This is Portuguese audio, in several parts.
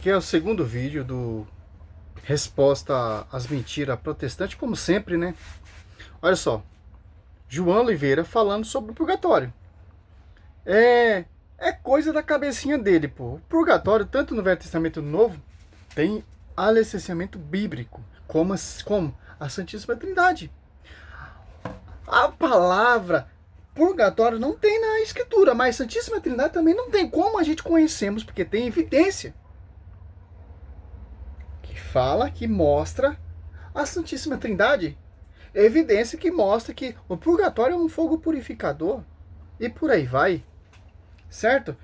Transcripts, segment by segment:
Que é o segundo vídeo do Resposta às Mentiras Protestantes, como sempre, né? Olha só, João Oliveira falando sobre o purgatório. É coisa da cabecinha dele, pô. O purgatório, tanto no Velho Testamento Novo, tem alicerçamento bíblico, como a Santíssima Trindade. A palavra purgatório não tem na Escritura, mas Santíssima Trindade também não tem. Como a gente conhecemos, porque tem evidência que fala, que mostra a Santíssima Trindade. Evidência que mostra que o purgatório é um fogo purificador. E por aí vai. Certo?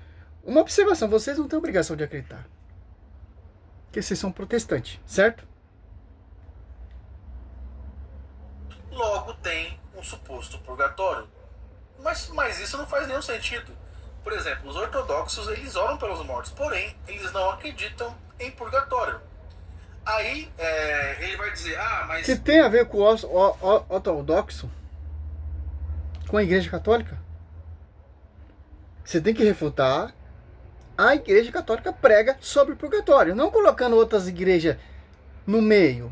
Uma observação, vocês não têm obrigação de acreditar. Porque vocês são protestantes, certo? Logo tem um suposto purgatório. Mas isso não faz nenhum sentido. Por exemplo, os ortodoxos, eles oram pelos mortos, porém, eles não acreditam em purgatório. Aí, ele vai dizer, mas... Que tem a ver com o ortodoxo? Com a Igreja Católica? Você tem que refutar. A Igreja Católica prega sobre o purgatório, não colocando outras igrejas no meio.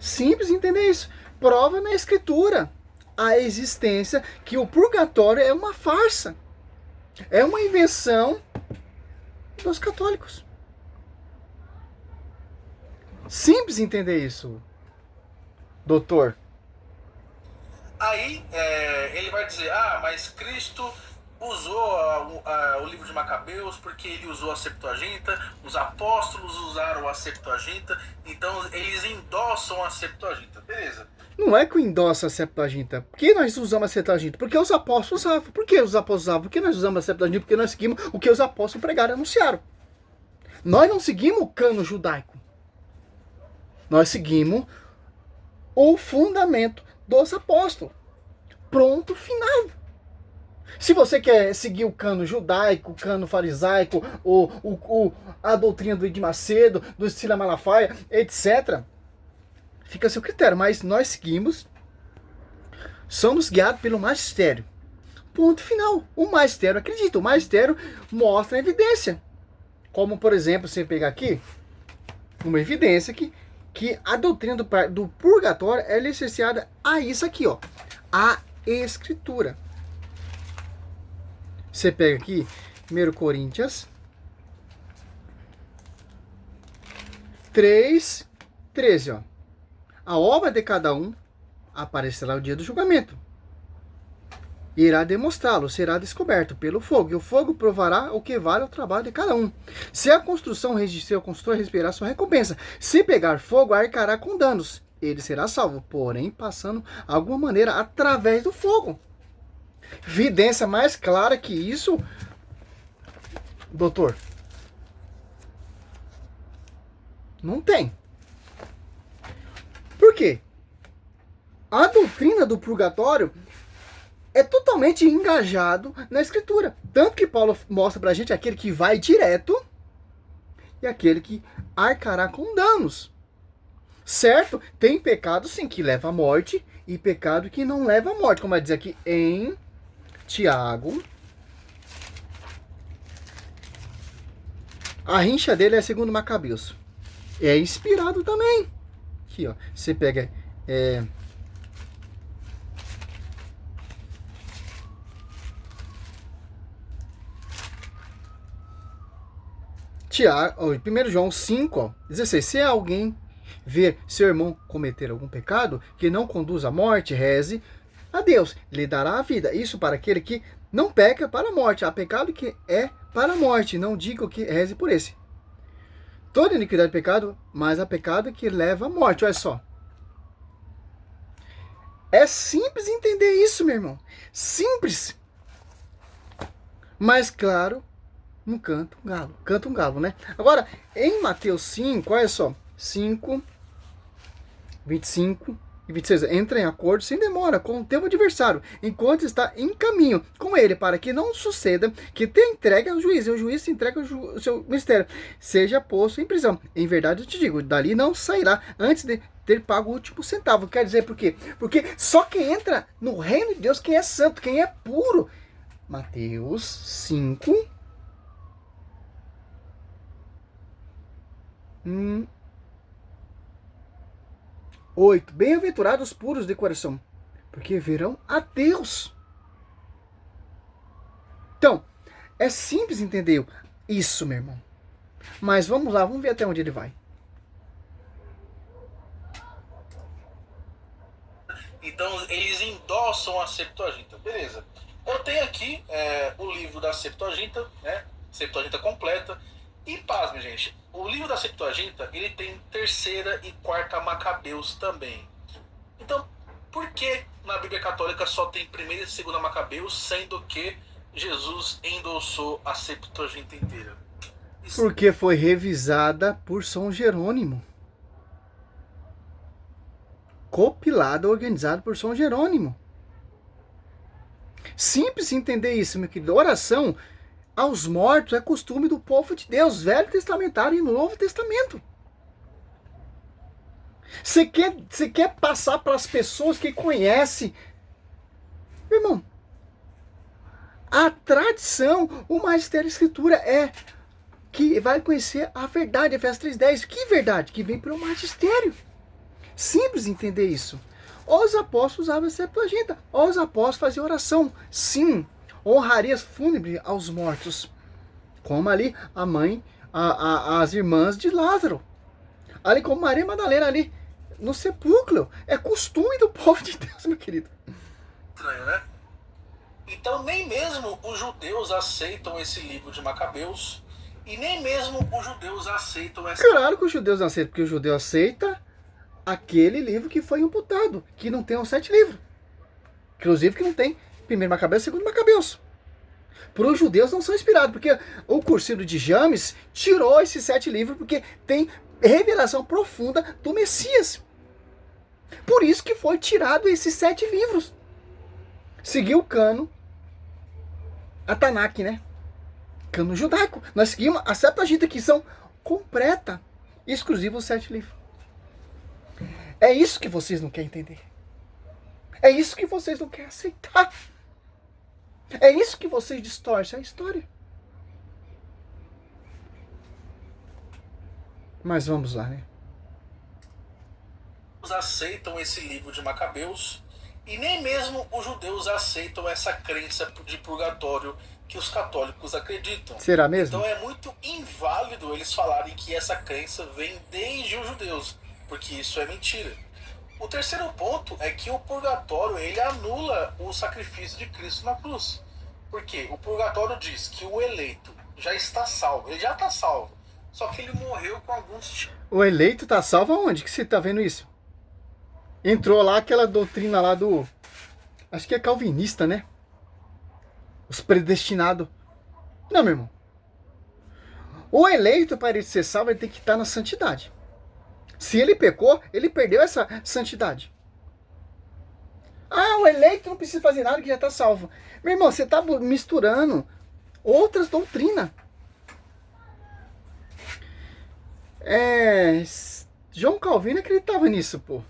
Simples entender isso. Prova na Escritura a existência que o purgatório é uma farsa. É uma invenção dos católicos. Simples entender isso, doutor. Aí, ele vai dizer, mas Cristo usou o livro de Macabeus porque ele usou a Septuaginta, os apóstolos usaram a Septuaginta, então eles endossam a Septuaginta, beleza. Não é que endossa a Septuaginta. Por que nós usamos a Septuaginta? Porque os apóstolos usavam. Por que os apóstolos usavam? Por que nós usamos a Septuaginta? Porque nós seguimos o que os apóstolos pregaram e anunciaram. Nós não seguimos o cano judaico. Nós seguimos o fundamento dos apóstolos. Pronto, final. Se você quer seguir o cano judaico, o cano farisaico, a doutrina do Edir Macedo, do Sila Malafaia, etc., fica a seu critério. Mas nós seguimos, somos guiados pelo magistério. Ponto final. O magistério acredita. O magistério mostra a evidência. Como, por exemplo, você pegar aqui, uma evidência que a doutrina do purgatório é licenciada a isso aqui, ó. A Escritura. Você pega aqui 1 Coríntios 3:13, ó. A obra de cada um aparecerá no dia do julgamento. Irá demonstrá-lo, será descoberto pelo fogo, e o fogo provará o que vale o trabalho de cada um. Se a construção resistir, o construtor receberá sua recompensa. Se pegar fogo, arcará com danos. Ele será salvo, porém passando alguma maneira através do fogo. Evidência mais clara que isso, doutor? Não tem. Por quê? A doutrina do purgatório é totalmente engajado na Escritura. Tanto que Paulo mostra pra gente aquele que vai direto e aquele que arcará com danos. Certo? Tem pecado sim que leva à morte e pecado que não leva à morte. Como vai dizer aqui em Tiago. A rincha dele é segundo Macabeus. É inspirado também. Aqui, ó. Você pega... Tiago, 1 João 5, ó, 16. Se alguém ver seu irmão cometer algum pecado que não conduz à morte, reze a Deus, lhe dará a vida. Isso para aquele que não peca para a morte. Há pecado que é para a morte. Não diga que reze por esse. Toda iniquidade é pecado, mas há pecado que leva à morte. Olha só. É simples entender isso, meu irmão. Simples. Mas claro, não canta um galo. Canta um galo, né? Agora, em Mateus 5, olha só. 5, 25 e 26. Entra em acordo sem demora com o teu adversário, enquanto está em caminho com ele, para que não suceda que te entregue ao juiz, e o juiz te entregue o seu mistério, seja posto em prisão. Em verdade eu te digo, dali não sairá antes de ter pago o último centavo. Quer dizer por quê? Porque só quem entra no reino de Deus, quem é santo, quem é puro. Mateus 5, 8. Bem-aventurados os puros de coração, porque verão a Deus. Então, é simples entender isso, meu irmão. Mas vamos lá, vamos ver até onde ele vai. Então, eles endossam a Septuaginta. Beleza. Eu tenho aqui o livro da Septuaginta, né? Septuaginta completa. E pasme, gente, o livro da Septuaginta, ele tem terceira e quarta Macabeus também. Então, por que na Bíblia Católica só tem primeira e segunda Macabeus, sendo que Jesus endossou a Septuaginta inteira? Porque foi revisada por São Jerônimo. Compilada, organizada por São Jerônimo. Simples entender isso, meu querido. Oração aos mortos é costume do povo de Deus, Velho Testamentário e Novo Testamento. Você quer passar para as pessoas que conhecem, meu irmão, a tradição, o magistério da Escritura é que vai conhecer a verdade, Efésios 3:10. Que verdade? Que vem pelo magistério. Simples entender isso. Os apóstolos usavam a Septuaginta. Os apóstolos faziam oração. Sim, honrarias fúnebres aos mortos. Como ali a mãe, as irmãs de Lázaro. Ali como Maria Madalena ali no sepulcro. É costume do povo de Deus, meu querido. Estranho, né? Então nem mesmo os judeus aceitam esse livro de Macabeus. E nem mesmo os judeus aceitam essa... Claro que os judeus não aceitam, porque o judeu aceita aquele livro que foi imputado, que não tem os 7 livros. Inclusive que não tem primeiro Macabeus e segundo Macabeus. Para os judeus não são inspirados, porque o Cursilho de James tirou esses 7 livros, porque tem revelação profunda do Messias. Por isso que foi tirado esses 7 livros. Seguiu o cano, a Tanakh, né? Cano judaico. Nós seguimos a Septuaginta, que são completa, exclusivo os 7 livros. É isso que vocês não querem entender. É isso que vocês não querem aceitar. É isso que vocês distorcem a história. Mas vamos lá, né? Aceitam esse livro de Macabeus e nem mesmo os judeus aceitam essa crença de purgatório que os católicos acreditam. Será mesmo? Então é muito inválido eles falarem que essa crença vem desde os judeus, porque isso é mentira. O terceiro ponto é que o purgatório ele anula o sacrifício de Cristo na cruz. Porque o purgatório diz que o eleito já está salvo, ele já está salvo, só que ele morreu com alguns... O eleito está salvo aonde que você está vendo isso? Entrou lá aquela doutrina lá do... Acho que é calvinista, né? Os predestinados. Não, meu irmão. O eleito, para ele ser salvo, ele tem que estar na santidade. Se ele pecou, ele perdeu essa santidade. Ah, o eleito não precisa fazer nada que já está salvo. Meu irmão, você está misturando outras doutrinas. João Calvino acreditava nisso, pô.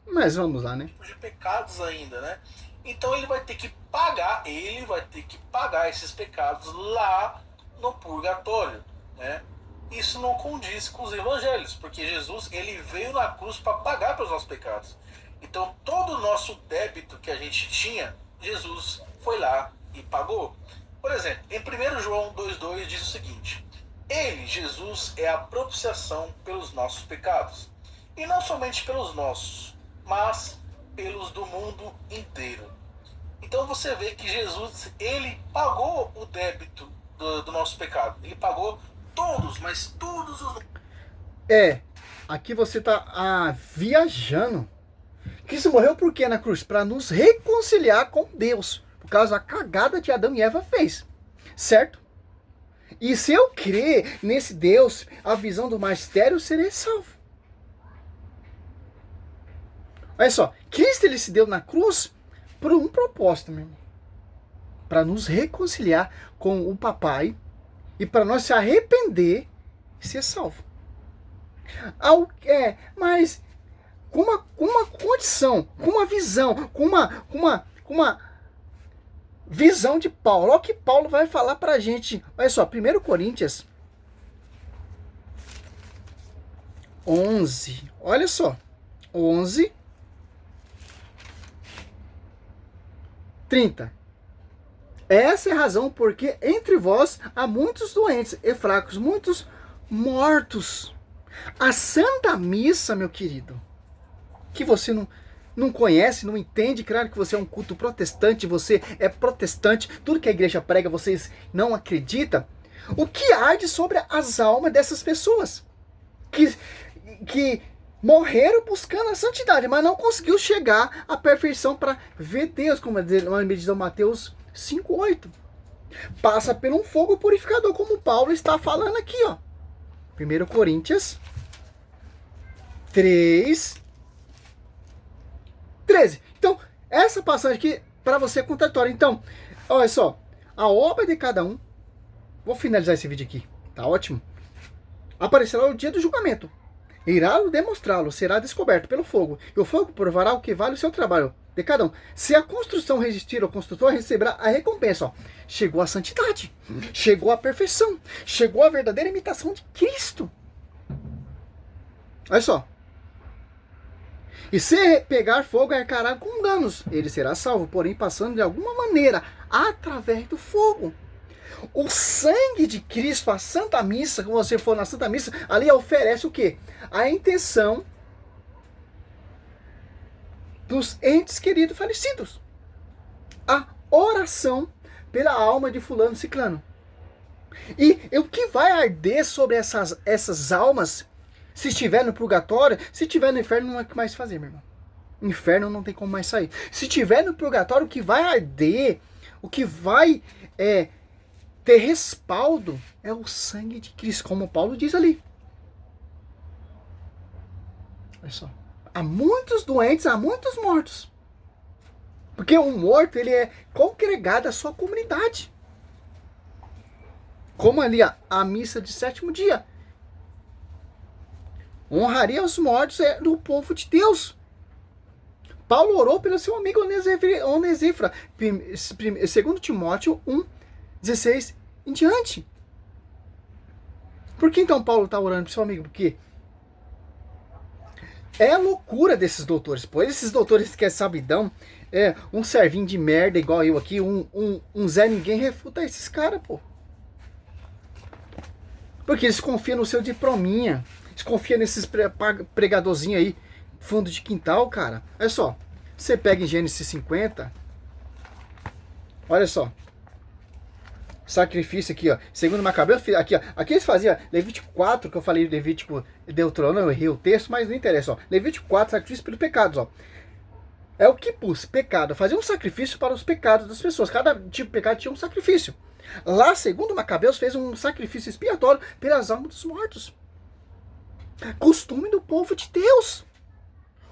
Mas vamos lá, né? De pecados ainda, né? Então ele vai ter que pagar esses pecados lá no purgatório, né? Isso não condiz com os evangelhos, porque Jesus ele veio na cruz para pagar pelos nossos pecados. Então todo o nosso débito que a gente tinha, Jesus foi lá e pagou. Por exemplo, em 1 João 2,2 diz o seguinte: Ele, Jesus, é a propiciação pelos nossos pecados, e não somente pelos nossos, mas pelos do mundo inteiro. Então você vê que Jesus, ele pagou o débito do nosso pecado. Ele pagou todos, mas todos os... Aqui você está viajando. Cristo morreu por quê na cruz? Para nos reconciliar com Deus. Por causa da cagada que Adão e Eva fez. Certo? E se eu crer nesse Deus, a visão do magistério, eu serei salvo. Olha só, Cristo ele se deu na cruz por um propósito, meu irmão. Para nos reconciliar com o papai e para nós se arrepender e ser salvo. Mas com uma condição, com uma visão, com uma visão de Paulo. Olha o que Paulo vai falar para a gente. Olha só, 1 Coríntios 11. Olha só. 11, 30. Essa é a razão porque entre vós há muitos doentes e fracos, muitos mortos. A Santa Missa, meu querido, que você não conhece, não entende, claro que você é um culto protestante, você é protestante, tudo que a igreja prega vocês não acreditam. O que arde sobre as almas dessas pessoas que morreram buscando a santidade, mas não conseguiu chegar à perfeição para ver Deus, como diz Mateus 5:8. Passa por um fogo purificador, como Paulo está falando aqui, ó. 1 Coríntios 3, 13. Então, essa passagem aqui, para você é contraditória. Então, olha só, a obra de cada um, vou finalizar esse vídeo aqui, tá ótimo? Aparecerá o dia do julgamento. Irá demonstrá-lo, será descoberto pelo fogo. E o fogo provará o que vale o seu trabalho de cada um. Se a construção resistir, o construtor receberá a recompensa. Ó. Chegou a santidade, chegou a perfeição, chegou a verdadeira imitação de Cristo. Olha só. E se pegar fogo, arcará com danos. Ele será salvo, porém passando de alguma maneira através do fogo. O sangue de Cristo, a Santa Missa, quando você for na Santa Missa, ali oferece o quê? A intenção dos entes queridos falecidos. A oração pela alma de fulano ciclano. E o que vai arder sobre essas almas, se estiver no purgatório, se estiver no inferno, não é o que mais fazer, meu irmão. Inferno não tem como mais sair. Se estiver no purgatório, o que vai arder, o que vai ter respaldo é o sangue de Cristo, como Paulo diz ali. Olha só. Há muitos doentes, há muitos mortos. Porque o morto, ele é congregado à sua comunidade. Como ali a missa de sétimo dia. Honraria os mortos do povo de Deus. Paulo orou pelo seu amigo Onesíforo. 2 Timóteo 1:16 em diante. Por que então Paulo está orando para seu amigo? Porque é a loucura desses doutores. Pois esses doutores que é sabidão, um servinho de merda igual eu aqui, um Zé Ninguém refuta esses caras, pô. Porque eles confiam no seu diplominha. Eles confiam nesses pregadorzinhos aí, fundo de quintal, cara. Olha só. Você pega em Gênesis 50. Olha só. Sacrifício aqui, ó. Segundo Macabeus, aqui, ó. Aqui eles faziam Levítico 4, que eu falei Levítico Deuteronômio, eu errei o texto, mas não interessa, ó. Levítico 4, sacrifício pelos pecados, ó. É o Kippur, pecado. Fazia um sacrifício para os pecados das pessoas. Cada tipo de pecado tinha um sacrifício. Lá, segundo Macabeus, fez um sacrifício expiatório pelas almas dos mortos. Costume do povo de Deus.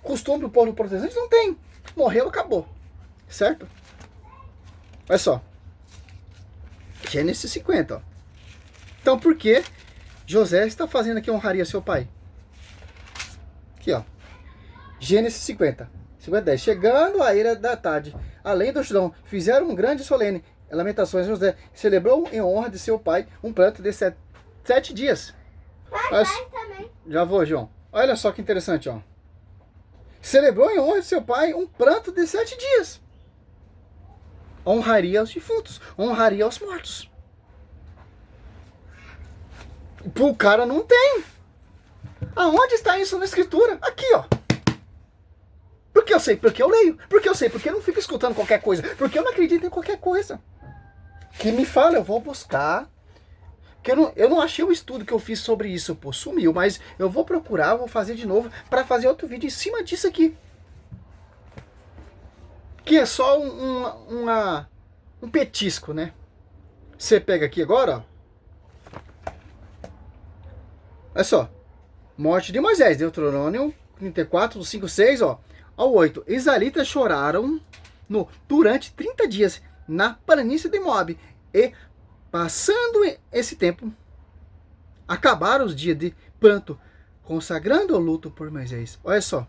Costume do povo protestante não tem. Morreu, acabou. Certo? Olha só. Gênesis 50, ó. Então, por que José está fazendo aqui honraria seu pai? Aqui, ó. Gênesis 50. 50:10. Chegando a ira da tarde, além do Jordão, fizeram um grande solene lamentações. José celebrou em honra de seu pai um pranto de 7 dias. Olha, já vou, João. Olha só que interessante, ó. Celebrou em honra de seu pai um pranto de 7 dias. Honraria aos defuntos, honraria aos mortos. O cara não tem. Aonde está isso na escritura? Aqui, ó. Porque eu sei, porque eu leio. Porque eu sei, porque eu não fico escutando qualquer coisa. Porque eu não acredito em qualquer coisa. Que me fala, eu vou buscar. Porque eu não achei o estudo que eu fiz sobre isso, pô, sumiu. Mas eu vou procurar, vou fazer de novo para fazer outro vídeo em cima disso aqui. Que é só um petisco, né? Você pega aqui agora, ó. Olha só. Morte de Moisés, Deuteronômio 34, do 5, 6, ó. Ao 8. Israelitas choraram durante 30 dias na planície de Moabe. E, passando esse tempo, acabaram os dias de pranto, consagrando o luto por Moisés. Olha só.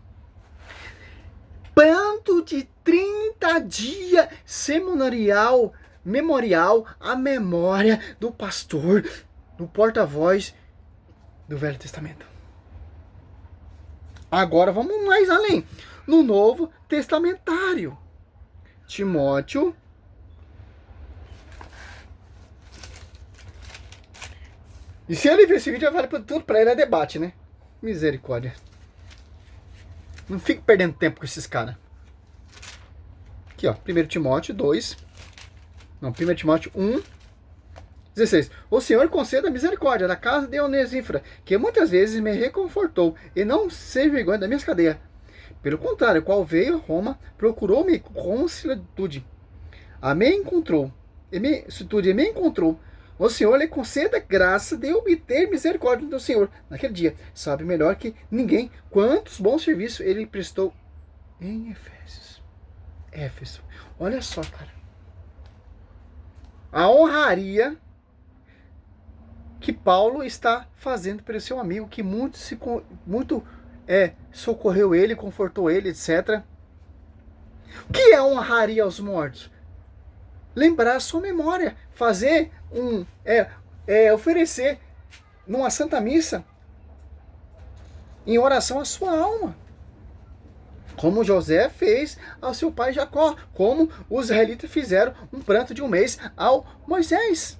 Pranto de 30 dias memorial à memória do pastor, do porta-voz do Velho Testamento. Agora vamos mais além. No Novo Testamentário. Timóteo. E se ele ver esse vídeo, vale tudo pra ele, é debate, né? Misericórdia. Não fico perdendo tempo com esses caras. Aqui, ó. 1 Timóteo 2. Não, 1 Timóteo 1. 16. O Senhor conceda misericórdia da casa de Onesífora, que muitas vezes me reconfortou, e não se vergonha da minha cadeia. Pelo contrário, qual veio a Roma, procurou-me com solicitude. Me encontrou. O Senhor lhe conceda graça de obter misericórdia do Senhor naquele dia. Sabe melhor que ninguém quantos bons serviços ele prestou em Efésios. Éfeso. Olha só, cara. A honraria que Paulo está fazendo pelo seu amigo, que muito socorreu ele, confortou ele, etc. O que é honraria aos mortos? Lembrar a sua memória, fazer oferecer numa Santa Missa em oração à sua alma. Como José fez ao seu pai Jacó, como os israelitas fizeram um pranto de um mês ao Moisés.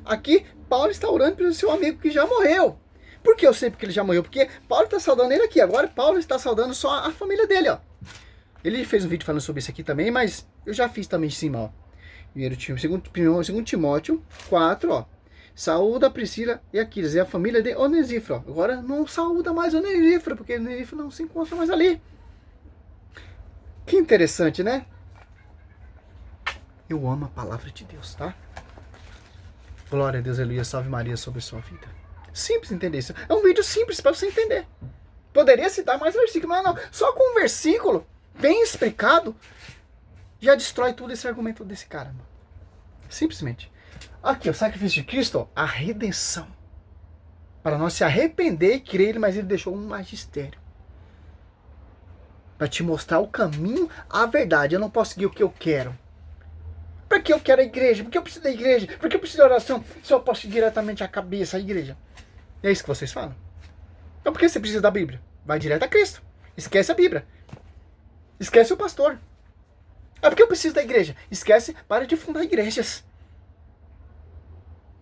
Aqui, Paulo está orando pelo seu amigo que já morreu. Por que eu sei que ele já morreu? Porque Paulo está saudando ele aqui. Agora Paulo está saudando só a família dele, ó. Ele fez um vídeo falando sobre isso aqui também, mas eu já fiz também de cima, ó. 2 Timóteo 4, ó. Saúda Priscila e Aquiles, e a família de Onesíforo. Agora não saúda mais Onesíforo, porque Onesíforo não se encontra mais ali. Que interessante, né? Eu amo a palavra de Deus, tá? Glória a Deus, aleluia, salve Maria sobre sua vida. Simples entender isso. É um vídeo simples para você entender. Poderia citar mais versículo, mas não. Só com um versículo bem explicado já destrói todo esse argumento desse cara, mano. Simplesmente. Aqui, o sacrifício de Cristo, ó, a redenção. Para nós se arrepender e crer, mas ele deixou um magistério. Para te mostrar o caminho, a verdade. Eu não posso seguir o que eu quero. Para que eu quero a igreja? Por que eu preciso da igreja? Por que eu preciso da oração? Se eu posso ir diretamente à cabeça, à igreja. É isso que vocês falam? Então por que você precisa da Bíblia? Vai direto a Cristo. Esquece a Bíblia. Esquece o pastor. Por que eu preciso da igreja? Esquece, para de fundar igrejas.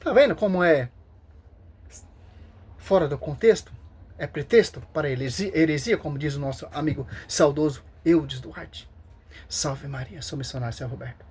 Tá vendo como é fora do contexto? É pretexto para heresia, como diz o nosso amigo saudoso Eudes Duarte. Salve Maria, sou missionário, seu Roberto.